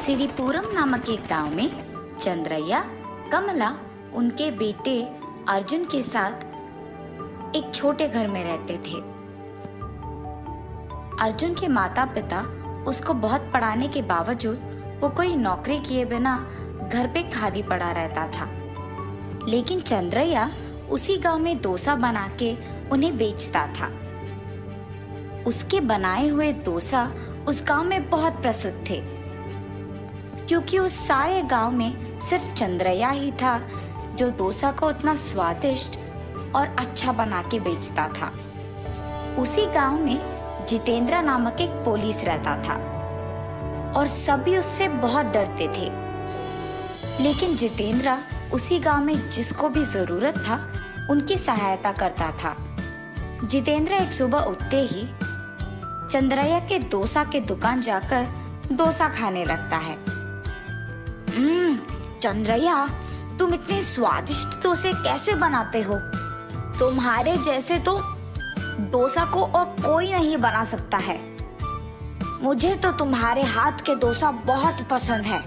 सिरिपुरम नामक एक गांव में चंद्रैया, कमला उनके बेटे अर्जुन के साथ एक छोटे घर में रहते थे। अर्जुन के माता पिता उसको बहुत पढ़ाने के बावजूद वो कोई नौकरी किए बिना घर पे खाली पड़ा रहता था। लेकिन चंद्रैया उसी गांव में डोसा बना के उन्हें बेचता था। उसके बनाए हुए डोसा उस गांव में बहुत प्रसिद्ध थे, क्योंकि उस सारे गांव में सिर्फ चंद्रैया ही था जो डोसा को उतना स्वादिष्ट और अच्छा बना के बेचता था। उसी गांव में जितेंद्र नामक एक पुलिस रहता था और सभी उससे बहुत डरते थे। लेकिन जितेंद्र उसी गांव में जिसको भी जरूरत था उनकी सहायता करता था। जितेंद्र एक सुबह उठते ही चंद्रैया के डोसा के दुकान जाकर डोसा खाने लगता है। चंद्रैया, तुम इतने स्वादिष्ट डोसे कैसे बनाते हो? तुम्हारे जैसे तो डोसा को और कोई नहीं बना सकता है। मुझे तो तुम्हारे हाथ के डोसा बहुत पसंद है,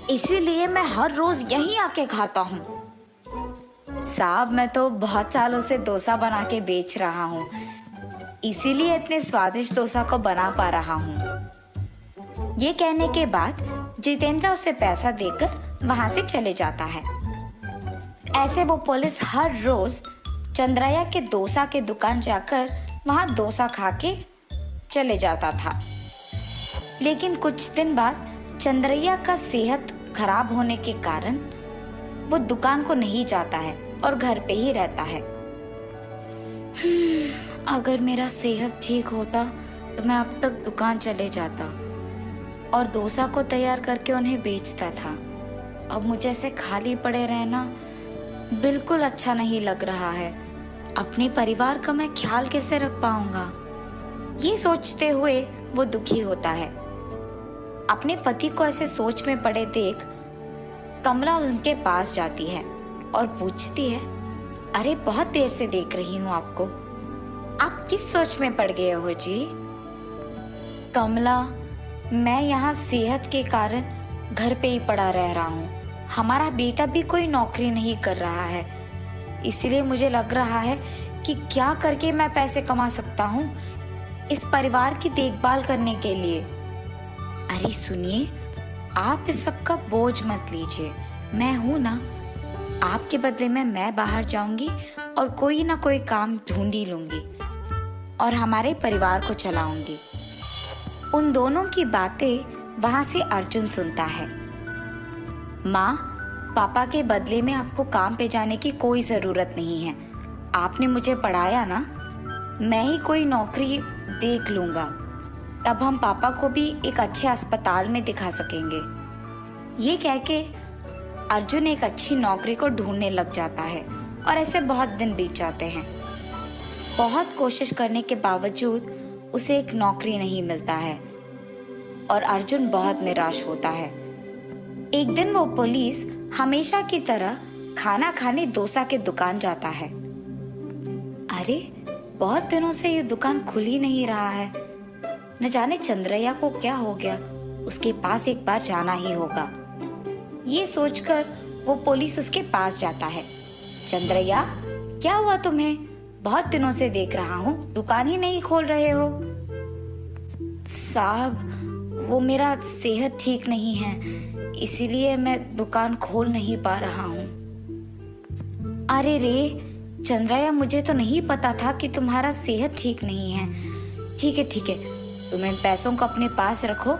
इसीलिए मैं हर रोज यहीं आके खाता हूँ। साहब, मैं तो बहुत सालों से डोसा बना के बेच रहा हूँ, इसीलिए इतने स्वादिष्ट डोसा को बना पा रहा हूँ। ये कहने के बाद जितेंद्र उसे पैसा देकर वहां से चले जाता है। ऐसे वो पुलिस हर रोज चंद्रैया के डोसा के दुकान जाकर वहां डोसा खा के चले जाता था। लेकिन कुछ दिन बाद चंद्रैया का सेहत खराब होने के कारण वो दुकान को नहीं जाता है और घर पे ही रहता है। अगर मेरा सेहत ठीक होता तो मैं अब तक दुकान चले जाता और डोसा को तैयार करके उन्हें बेचता था। अब मुझे ऐसे खाली पड़े रहना बिल्कुल अच्छा नहीं लग रहा है। अपने परिवार का मैं ख्याल कैसे रख पाऊंगा? ये सोचते हुए वो दुखी होता है। अपने पति को ऐसे सोच में पड़े देख कमला उनके पास जाती है और पूछती है, अरे बहुत देर से देख रही हूँ आपको, आप किस सोच में पड़ गए हो जी? कमला, मैं यहाँ सेहत के कारण घर पे ही पड़ा रह रहा हूँ। हमारा बेटा भी कोई नौकरी नहीं कर रहा है, इसलिए मुझे लग रहा है कि क्या करके मैं पैसे कमा सकता हूँ इस परिवार की देखभाल करने के लिए। अरे सुनिए, आप इस सब का बोझ मत लीजिए, मैं हूं ना। आपके बदले में मैं बाहर जाऊंगी और कोई ना कोई काम ढूंढ ही लूंगी और हमारे परिवार को चलाऊंगी। उन दोनों की बातें वहां से अर्जुन सुनता है। माँ, पापा के बदले में आपको काम पे जाने की कोई जरूरत नहीं है। आपने मुझे पढ़ाया ना, मैं ही कोई नौकरी देख लूंगा, तब हम पापा को भी एक अच्छे अस्पताल में दिखा सकेंगे। ये कह के अर्जुन एक अच्छी नौकरी को ढूंढने लग जाता है और ऐसे बहुत दिन बीत जाते हैं। बहुत कोशिश करने के बावजूद उसे एक नौकरी नहीं मिलता है और अर्जुन बहुत निराश होता है। एक दिन वो पुलिस हमेशा की तरह खाना खाने डोसा के दुकान जाता है। अरे, बहुत दिनों से ये दुकान खुल ही नहीं रहा है, न जाने चंद्रैया को क्या हो गया। उसके पास एक बार जाना ही होगा। ये सोचकर वो पुलिस उसके पास जाता है। चंद्रैया, क्या हुआ तुम्हें? बहुत दिनों से देख रहा हूँ, दुकान ही नहीं खोल रहे हो। साहब, वो मेरा सेहत ठीक नहीं है, इसीलिए मैं दुकान खोल नहीं पा रहा हूँ। अरे रे चंद्रैया, मुझे तो नहीं पता था कि तुम्हारा सेहत ठीक नहीं है। ठीक है, तुम इन पैसों को अपने पास रखो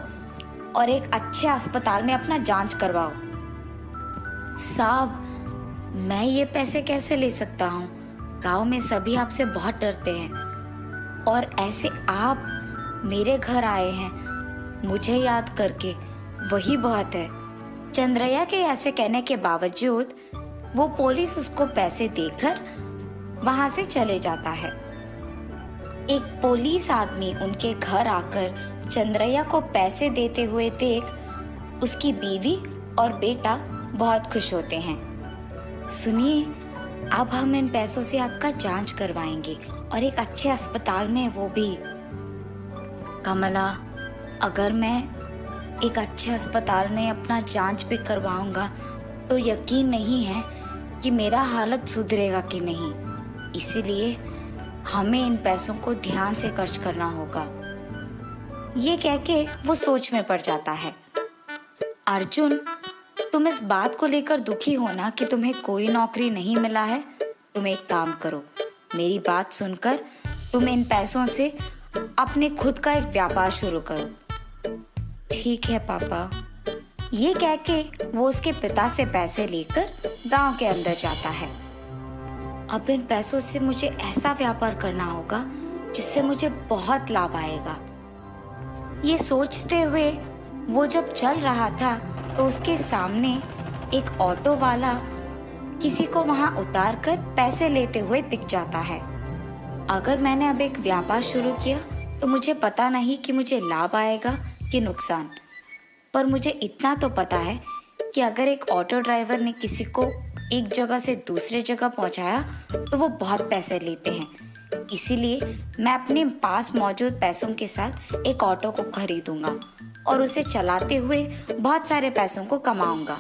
और एक अच्छे अस्पताल में अपना जांच करवाओ। साहब, मैं ये पैसे कैसे ले सकता हूँ? गांव में सभी आपसे बहुत डरते हैं और ऐसे आप मेरे घर आए हैं मुझे याद करके, वही बहुत है। चंद्रैया के ऐसे कहने के बावजूद वो पुलिस उसको पैसे देकर वहां से चले जाता है। एक पुलिस आदमी उनके घर आकर चंद्रैया को पैसे देते हुए देख उसकी बीवी और बेटा बहुत खुश होते हैं। सुनिए, अब हम इन पैसों से आपका जांच करवाएंगे और एक अच्छे अस्पताल में, वो भी। कमला, अगर मैं एक अच्छे अस्पताल में अपना जांच भी करवाऊंगा तो यकीन नहीं है कि मेरा हालत सुधरेगा कि नहीं। इसीलिए हमें इन पैसों को ध्यान से खर्च करना होगा। ये कह के वो सोच में पड़ जाता है। अर्जुन, तुम इस बात को लेकर दुखी हो ना कि तुम्हें कोई नौकरी नहीं मिला है। तुम एक काम करो, मेरी बात सुनकर तुम इन पैसों से अपने खुद का एक व्यापार शुरू करो। ठीक है पापा। ये कह के वो उसके पिता से पैसे लेकर गांव के अंदर जाता है। अब इन पैसों से मुझे ऐसा व्यापार करना होगा जिससे मुझे बहुत लाभ आएगा। ये सोचते हुए वो जब चल रहा था तो उसके सामने एक ऑटो वाला किसी को वहां उतार कर पैसे लेते हुए दिख जाता है। अगर मैंने अब एक व्यापार शुरू किया तो मुझे पता नहीं कि मुझे लाभ आएगा कि नुकसान, पर मुझे इतना तो पता है कि अगर एक ऑटो ड्राइवर ने किसी को एक जगह से दूसरे जगह पहुंचाया तो वो बहुत पैसे लेते हैं। इसीलिए मैं अपने पास मौजूद पैसों के साथ एक ऑटो को खरीदूंगा और उसे चलाते हुए बहुत सारे पैसों को कमाऊंगा।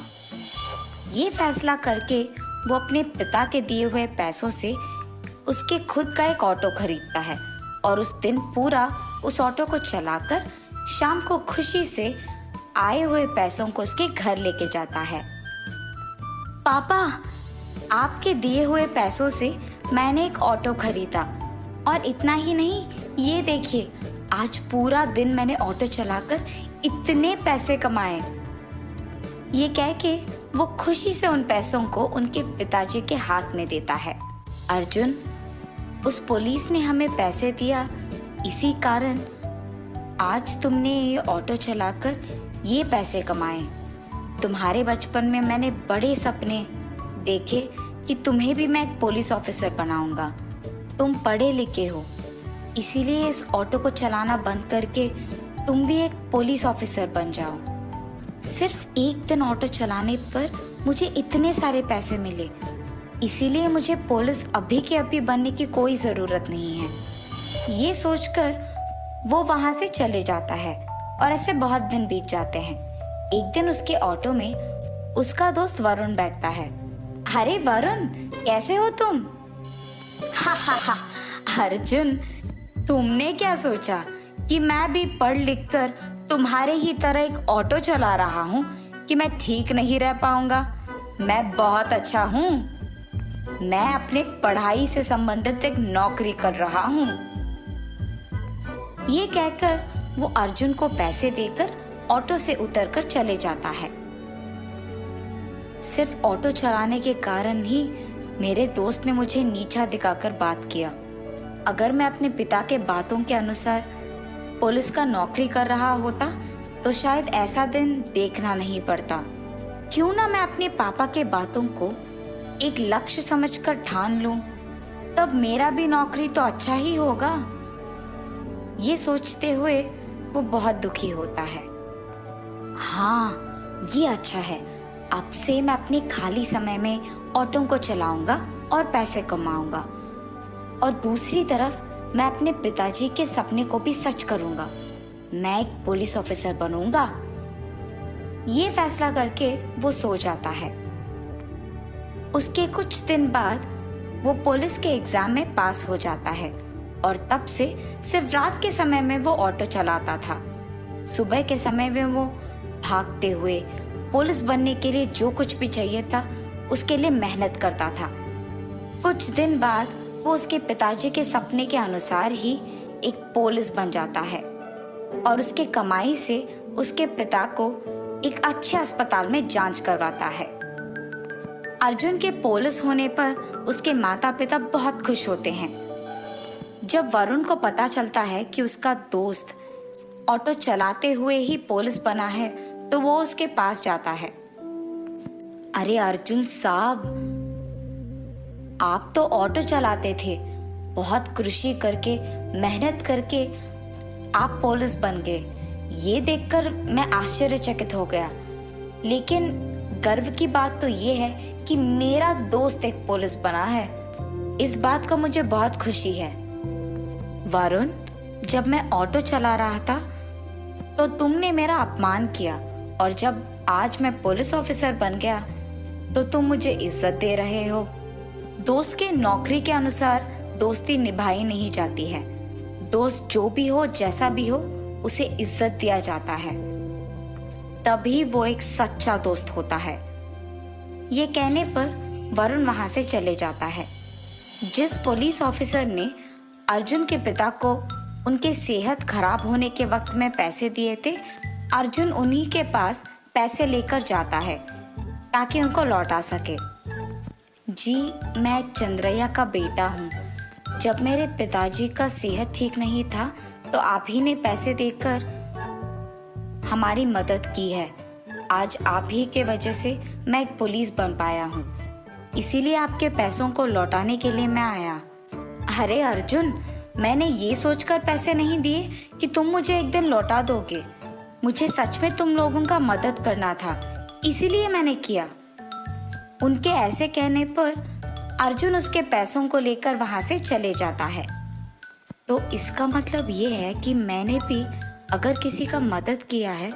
ये फैसला करके वो अपने पिता के दिए हुए पैसों से उसके खुद का एक ऑटो खरीदता है और उस दिन पूरा उस ऑटो को चलाकर शाम को खुशी से आए हुए पैसों को उसके घर लेके जाता है। पापा, आपके दिए हुए पैसों से मैंने एक ऑटो खरीदा और इतना ही नहीं, ये देखिए आज पूरा दिन मैंने ऑटो चलाकर इतने पैसे कमाए। ये कह के वो खुशी से उन पैसों को उनके पिताजी के हाथ में देता है। अर्जुन, उस पुलिस ने हमें पैसे दिया, इसी कारण आज तुमने ये ऑटो चलाकर ये पैसे कमाए। तुम्हारे बचपन में मैंने बड़े सपने देखे कि तुम्हें भी मैं एक पुलिस ऑफिसर बनाऊंगा। तुम पढ़े लिखे हो, इसीलिए इस ऑटो को चलाना बंद करके तुम भी एक पुलिस ऑफिसर बन जाओ। सिर्फ एक दिन ऑटो चलाने पर मुझे इतने सारे पैसे मिले, इसीलिए मुझे पुलिस अभी के अभी बनने की कोई ज़रूरत नहीं है। ये सोचकर वो वहाँ से चले जाता है और ऐसे बहुत दिन बीत जाते हैं। एक दिन उसके ऑटो में उसका दोस्त वरुण बैठता है। अरे वरुण, कैसे हो तुम? हा हा हा। अर्जुन, तुमने क्या सोचा कि मैं भी पढ़ लिख कर तुम्हारे ही तरह एक ऑटो चला रहा हूँ कि मैं ठीक नहीं रह पाऊंगा? मैं बहुत अच्छा हूँ। मैं अपने पढ़ाई से संबंधित एक नौकरी कर रहा हूँ। ये कहकर वो अर्जुन को पैसे देकर ऑटो से उतरकर चले जाता है। सिर्फ ऑटो चलाने के कारण ही मेरे दोस्त ने मुझे नीचा दिखाकर बात किया। अगर मैं अपने पिता के बातों के अनुसार पुलिस का नौकरी कर रहा होता तो शायद ऐसा दिन देखना नहीं पड़ता। क्यों ना मैं अपने पापा के बातों को एक लक्ष्य समझकर ठान लूं, तब मेरा भी नौकरी तो अच्छा ही होगा। ये सोचते हुए वो बहुत दुखी होता है। हाँ, ये अच्छा है। अब से मैं अपने खाली समय में ऑटो को चलाऊंगा और पैसे कमाऊंगा, और दूसरी तरफ मैं अपने पिताजी के सपने को भी सच करूंगा। मैं एक पुलिस ऑफिसर बनूंगा। ये फैसला करके वो सो जाता है। उसके कुछ दिन बाद वो पुलिस के एग्जाम में पास हो जाता है और तब से सिर्फ रात के समय में वो ऑटो चलाता था। सुबह के समय में वो भागते हुए पुलिस बनने के लिए जो कुछ भी चाहिए था उसके लिए मेहनत करता था। कुछ दिन बाद वो उसके पिताजी के सपने के अनुसार ही एक पुलिस बन जाता है और उसके कमाई से उसके पिता को एक अच्छे अस्पताल में जांच करवाता है। अर्जुन के पुलिस होने पर उसके माता पिता बहुत खुश होते हैं। जब वरुण को पता चलता है कि उसका दोस्त ऑटो चलाते हुए ही पुलिस बना है तो वो उसके पास जाता है। अरे अर्जुन साहब, आप तो ऑटो चलाते थे, बहुत कृषि करके मेहनत करके आप पुलिस बन गए। ये देखकर मैं आश्चर्यचकित हो गया, लेकिन गर्व की बात तो ये है कि मेरा दोस्त एक पुलिस बना है। इस बात का मुझे बहुत खुशी है। वरुण, जब मैं ऑटो चला रहा था तो तुमने मेरा अपमान किया, और जब आज मैं पुलिस ऑफिसर बन गया तो तुम मुझे इज्जत दे रहे हो। दोस्त के नौकरी के अनुसार दोस्ती निभाई नहीं जाती है। दोस्त जो भी हो, जैसा भी हो, उसे इज्जत दिया जाता है, तभी वो एक सच्चा दोस्त होता है। ये कहने पर वरुण वहां से चले जाता है। जिस पुलिस ऑफिसर ने अर्जुन के पिता को उनके सेहत खराब होने के वक्त में पैसे दिए थे, अर्जुन उन्हीं के पास पैसे लेकर जाता है ताकि उनको लौटा सके। जी, मैं चंद्रैया का बेटा हूँ। जब मेरे पिताजी का सेहत ठीक नहीं था तो आप ही ने पैसे देकर हमारी मदद की है। आज आप ही के वजह से मैं एक पुलिस बन पाया हूँ, इसीलिए आपके पैसों को लौटाने के लिए मैं आया। अरे अर्जुन, मैंने ये सोचकर पैसे नहीं दिए कि तुम मुझे एक दिन लौटा दोगे। मुझे सच में तुम लोगों का मदद करना था, इसीलिए मैंने किया। उनके ऐसे कहने पर अर्जुन उसके पैसों को लेकर वहां से चले जाता है। तो इसका मतलब ये है कि मैंने भी अगर किसी का मदद किया है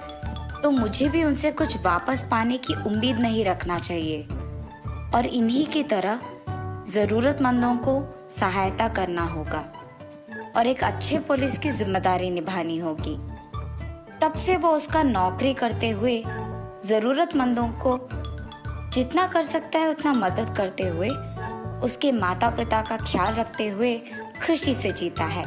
तो मुझे भी उनसे कुछ वापस पाने की उम्मीद नहीं रखना चाहिए, और इन्हीं की तरह ज़रूरतमंदों को सहायता करना होगा और एक अच्छे पुलिस की जिम्मेदारी निभानी होगी। तब से वो उसका नौकरी करते हुए ज़रूरतमंदों को जितना कर सकता है उतना मदद करते हुए, उसके माता पिता का ख्याल रखते हुए खुशी से जीता है।